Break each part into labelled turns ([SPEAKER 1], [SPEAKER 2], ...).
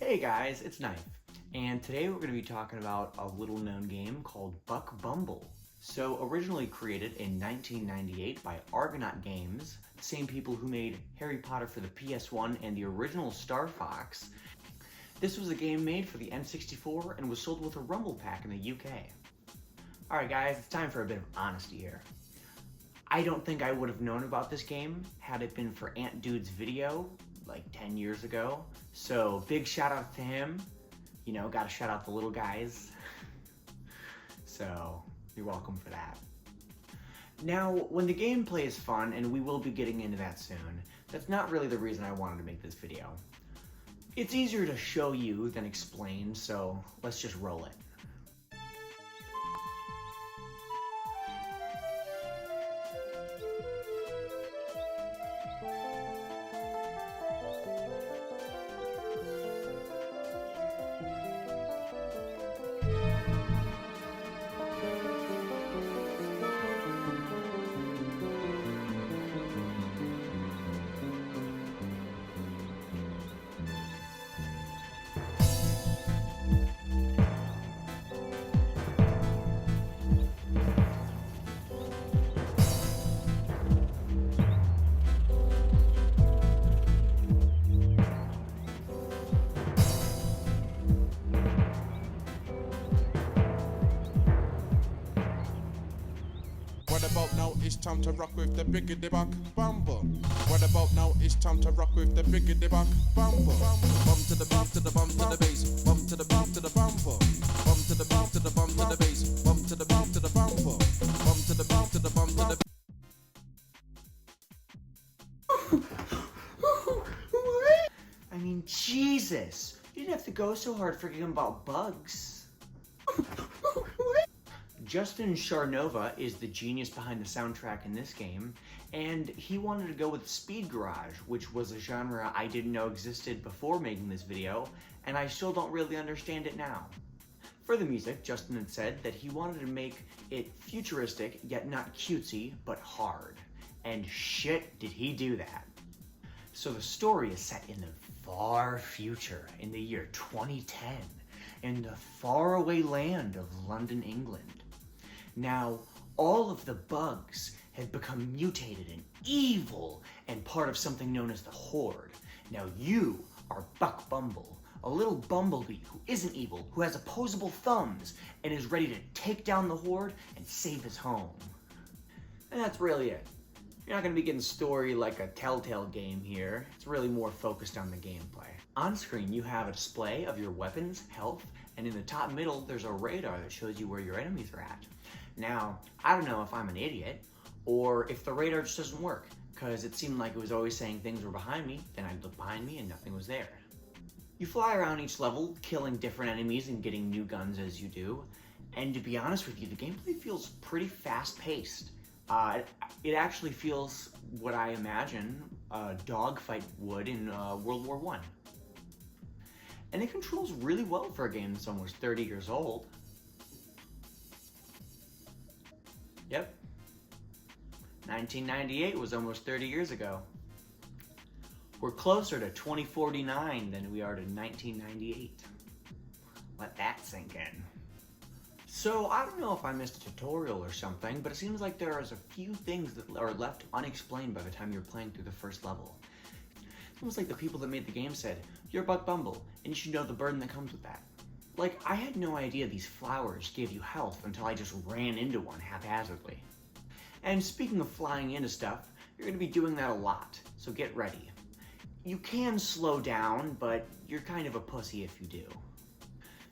[SPEAKER 1] Hey guys, it's Knife, and today we're going to be talking about a little known game called Bumble. So originally created in 1998 by Argonaut Games, the same people who made Harry Potter for the PS1 and the original Star Fox. This was a game made for the N64 and was sold with a Rumble pack in the UK. Alright guys, it's time for a bit of honesty here. I don't think I would have known about this game had it been for Ant Dude's video like 10 years ago. So big shout out to him. You know, gotta shout out the little guys. So you're welcome for that. Now, when the gameplay is fun, and we will be getting into that soon, that's not really the reason I wanted to make this video. It's easier to show you than explain, so let's just roll it.
[SPEAKER 2] What about now? It's time to rock with the biggity buck Bumble. What about now? It's time to rock with the biggity buck Bumble. Bum to the bump to the bump to the bass. Bum to the bump to the bumble. Bum to the bump to the bump to the bass. Bum to the bump to the bumble. Bum to the bump to the bump to the.
[SPEAKER 1] I mean, Jesus! You didn't have to go so hard forgetting about bugs. Justin Sharnova is the genius behind the soundtrack in this game, and he wanted to go with speed garage, which was a genre I didn't know existed before making this video, and I still don't really understand it now. For the music, Justin had said that he wanted to make it futuristic, yet not cutesy, but hard. And shit, did he do that. So the story is set in the far future, in the year 2010, in the faraway land of London, England. Now, all of the bugs have become mutated and evil and part of something known as the Horde. Now you are Buck Bumble, a little bumblebee who isn't evil, who has opposable thumbs, and is ready to take down the Horde and save his home. And that's really it. You're not going to be getting story like a Telltale game here. It's really more focused on the gameplay. On screen, you have a display of your weapons, health, and in the top middle, there's a radar that shows you where your enemies are at. Now, I don't know if I'm an idiot, or if the radar just doesn't work, because it seemed like it was always saying things were behind me, then I'd look behind me and nothing was there. You fly around each level, killing different enemies and getting new guns as you do, and to be honest with you, the gameplay feels pretty fast-paced. It actually feels what I imagine a dogfight would in World War I. And it controls really well for a game that's almost 30 years old. Yep. 1998 was almost 30 years ago. We're closer to 2049 than we are to 1998. Let that sink in. So, I don't know if I missed a tutorial or something, but it seems like there is a few things that are left unexplained by the time you're playing through the first level. It's almost like the people that made the game said, "You're Buck Bumble, and you should know the burden that comes with that." Like, I had no idea these flowers gave you health until I just ran into one haphazardly. And speaking of flying into stuff, you're going to be doing that a lot, so get ready. You can slow down, but you're kind of a pussy if you do.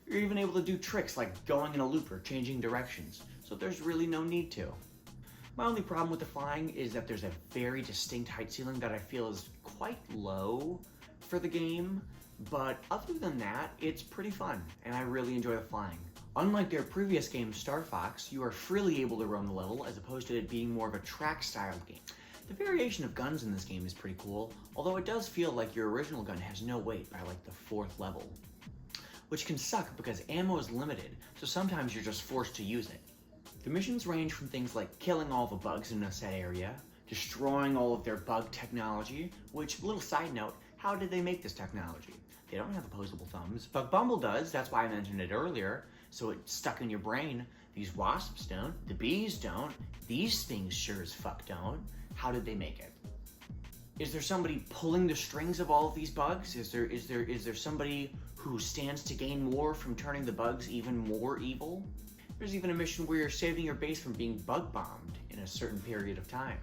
[SPEAKER 1] You're even able to do tricks like going in a loop or changing directions, so there's really no need to. My only problem with the flying is that there's a very distinct height ceiling that I feel is quite low for the game, but other than that, it's pretty fun, and I really enjoy the flying. Unlike their previous game, Star Fox, you are freely able to roam the level as opposed to it being more of a track-styled game. The variation of guns in this game is pretty cool, although it does feel like your original gun has no weight by like the 4th level. Which can suck because ammo is limited, so sometimes you're just forced to use it. The missions range from things like killing all the bugs in a set area, destroying all of their bug technology, which, little side note, How did they make this technology? They don't have opposable thumbs, but Bumble does. That's why I mentioned it earlier. So it's stuck in your brain. These wasps don't. The bees don't. These things sure as fuck don't. How did they make it? Is there somebody pulling the strings of all of these bugs? Is there somebody who stands to gain more from turning the bugs even more evil? There's even a mission where you're saving your base from being bug bombed in a certain period of time.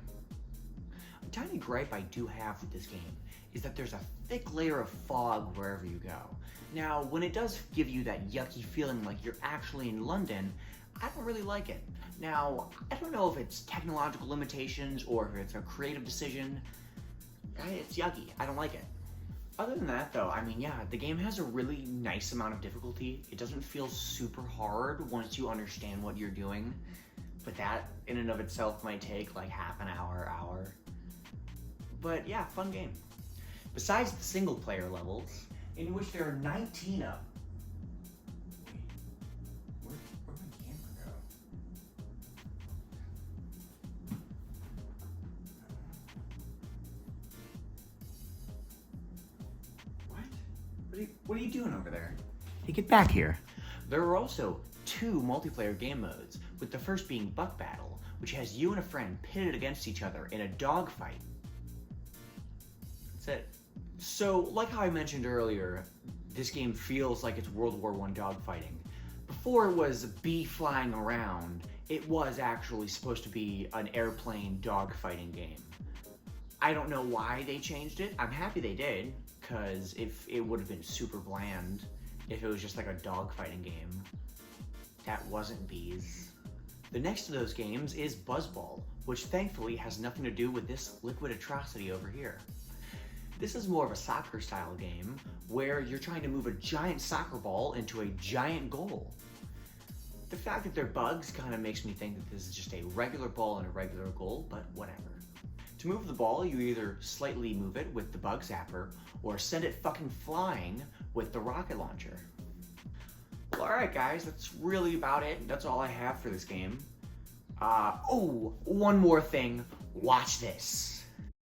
[SPEAKER 1] A tiny gripe I do have with this game is that there's a thick layer of fog wherever you go. Now, when it does give you that yucky feeling like you're actually in London, I don't really like it. Now, I don't know if it's technological limitations or if it's a creative decision. It's yucky. I don't like it. Other than that, though, I mean, yeah, the game has a really nice amount of difficulty. It doesn't feel super hard once you understand what you're doing, but that in and of itself might take like half an hour. But yeah, fun game. Besides the single player levels, in which there are 19 of. Where'd my camera go? What are you doing over there? Hey, get back here. There are also 2 multiplayer game modes, with the first being Buck Battle, which has you and a friend pitted against each other in a dogfight. That's it. So, like how I mentioned earlier, this game feels like it's World War I dogfighting. Before it was bee flying around, it was actually supposed to be an airplane dogfighting game. I don't know why they changed it. I'm happy they did, because if it would have been super bland if it was just like a dogfighting game that wasn't bees. The next of those games is Buzzball, which thankfully has nothing to do with this liquid atrocity over here. This is more of a soccer style game where you're trying to move a giant soccer ball into a giant goal. The fact that they're bugs kind of makes me think that this is just a regular ball and a regular goal, but whatever. To move the ball, you either slightly move it with the bug zapper or send it fucking flying with the rocket launcher. Well, alright guys, that's really about it. That's all I have for this game. One more thing. Watch this.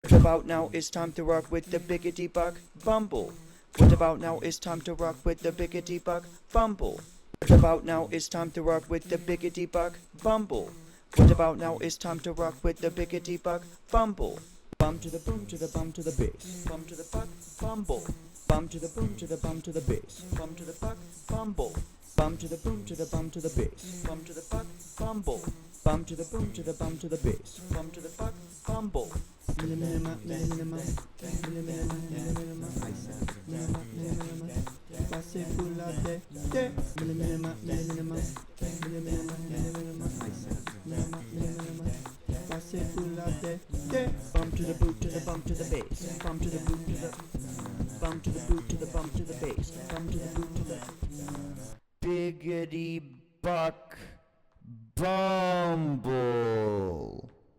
[SPEAKER 3] What about now? It's time to rock with the biggity bug Bumble. What about now? It's time to rock with the biggity bug Bumble. What about now? It's time to rock with the biggity bug Bumble. What about now? It's time to rock with the biggity bug Bumble. Bum to the boom to the bum to the bass. Bum to the bug Bumble. Bum to the boom to the bum to the bass. Bum to the bug Bumble. Bum to the boom to the bum to the bass. Bum to the bug Bumble. Bum to the boom to the bum to the bass. Bum to the bug Bumble. Bum to the boot to the bum to the bass. Bum to the boot to the bum to the boot to the bum to the bass. Bum to the boot to the biggity buck Bumble.